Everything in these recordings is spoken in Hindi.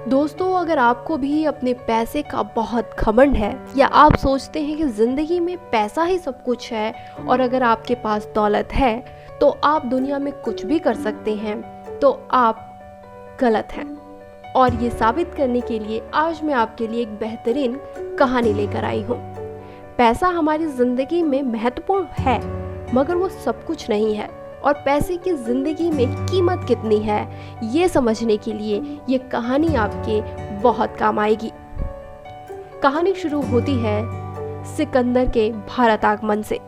दोस्तों, अगर आपको भी अपने पैसे का बहुत घमंड है या आप सोचते हैं कि ज़िंदगी में पैसा ही सब कुछ है और अगर आपके पास दौलत है तो आप दुनिया में कुछ भी कर सकते हैं, तो आप गलत हैं। और ये साबित करने के लिए आज मैं आपके लिए एक बेहतरीन कहानी लेकर आई हूँ। पैसा हमारी ज़िंदगी में महत्वपूर्ण है, मगर वो सब कुछ नहीं है। और पैसे की ज़िंदगी में कीमत कितनी है, ये समझने के लिए ये कहानी आपके बहुत काम आएगी। कहानी शुरू होती है सिकंदर के भारत आगमन से।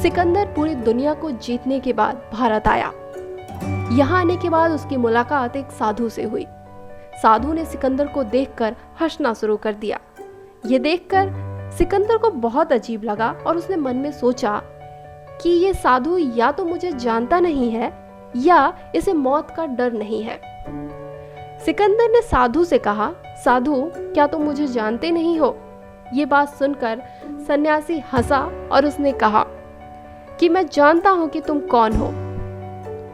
सिकंदर पूरी दुनिया को जीतने के बाद भारत आया। यहाँ आने के बाद उसकी मुलाकात एक साधु से हुई। साधु ने सिकंदर को देखकर हंसना शुरू कर दिया। ये देखकर सिकंदर को बहुत अजीब लगा और उसने मन में सोचा कि ये साधु या तो मुझे जानता नहीं है या इसे मौत का डर नहीं है। सिकंदर ने साधु से कहा, साधु, क्या तुम मुझे जानते नहीं हो? ये बात सुनकर सन्यासी हंसा और उसने कहा कि मैं जानता हूं कि तुम कौन हो।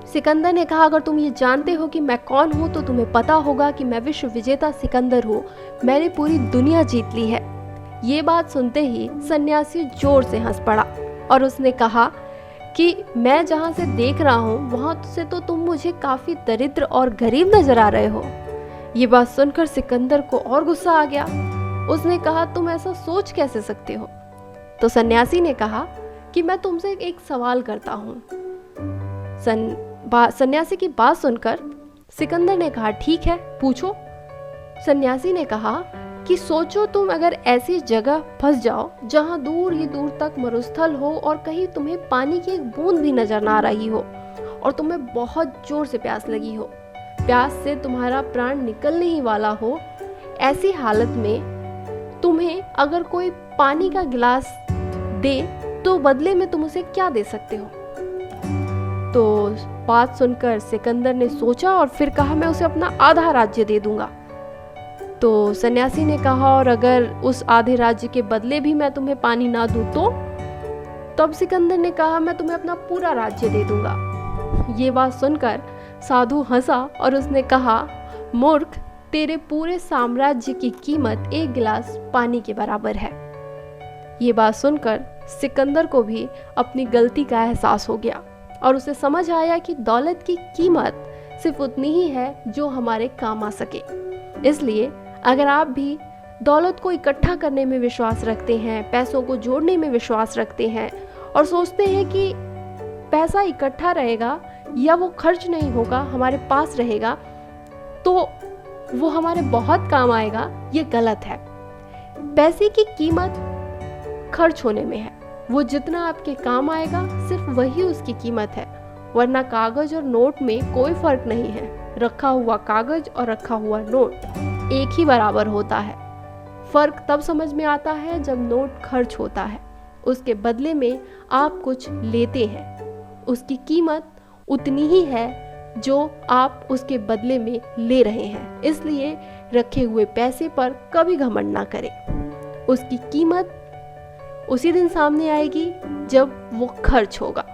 सिकंदर ने कहा, अगर तुम ये जानते हो कि मैं कौन हूं तो तुम्हें पता होगा कि मैं विश्व विजेता सिकंदर हूं। मैंने पूरी दुनिया जीत ली है। ये बात सुनते ही सन्यासी जोर से हंस पड़ा और उसने कहा कि मैं जहाँ से देख रहा हूँ वहाँ से तो तुम मुझे काफ़ी दरिद्र और गरीब नजर आ रहे हो। ये बात सुनकर सिकंदर को और गुस्सा आ गया। उसने कहा, तुम ऐसा सोच कैसे सकते हो? तो सन्यासी ने कहा कि मैं तुमसे एक सवाल करता हूँ। सन्यासी की बात सुनकर सिकंदर ने कहा, ठीक है, पूछो। सन्यासी ने कहा कि सोचो, तुम अगर ऐसी जगह फंस जाओ जहां दूर ही दूर तक मरुस्थल हो और कहीं तुम्हें पानी की एक बूंद भी नजर ना आ रही हो और तुम्हें बहुत जोर से प्यास लगी हो, प्यास से तुम्हारा प्राण निकलने ही वाला हो। ऐसी हालत में तुम्हें अगर कोई पानी का गिलास दे तो बदले में तुम उसे क्या दे सकते हो? तो बात सुनकर सिकंदर ने सोचा और फिर कहा, मैं उसे अपना आधा राज्य दे दूंगा। तो सन्यासी ने कहा, और अगर उस आधे राज्य के बदले भी मैं तुम्हें पानी ना दूं तो? तब सिकंदर ने कहा, मैं तुम्हें अपना पूरा राज्य दे दूंगा। ये बात सुनकर साधु हंसा और उसने कहा, मूर्ख, तेरे पूरे साम्राज्य की कीमत एक गिलास पानी के बराबर है। ये बात सुनकर सिकंदर को भी अपनी गलती का एहसास हो गया और उसे समझ आया कि दौलत की कीमत सिर्फ उतनी ही है जो हमारे काम आ सके। इसलिए अगर आप भी दौलत को इकट्ठा करने में विश्वास रखते हैं, पैसों को जोड़ने में विश्वास रखते हैं और सोचते हैं कि पैसा इकट्ठा रहेगा या वो खर्च नहीं होगा, हमारे पास रहेगा तो वो हमारे बहुत काम आएगा, ये गलत है। पैसे की कीमत खर्च होने में है। वो जितना आपके काम आएगा सिर्फ वही उसकी कीमत है, वरना कागज और नोट में कोई फर्क नहीं है। रखा हुआ कागज और रखा हुआ नोट एक ही बराबर होता है। फर्क तब समझ में आता है जब नोट खर्च होता है, उसके बदले में आप कुछ लेते हैं, उसकी कीमत उतनी ही है जो आप उसके बदले में ले रहे हैं। इसलिए रखे हुए पैसे पर कभी घमंड ना करें। उसकी कीमत उसी दिन सामने आएगी जब वो खर्च होगा।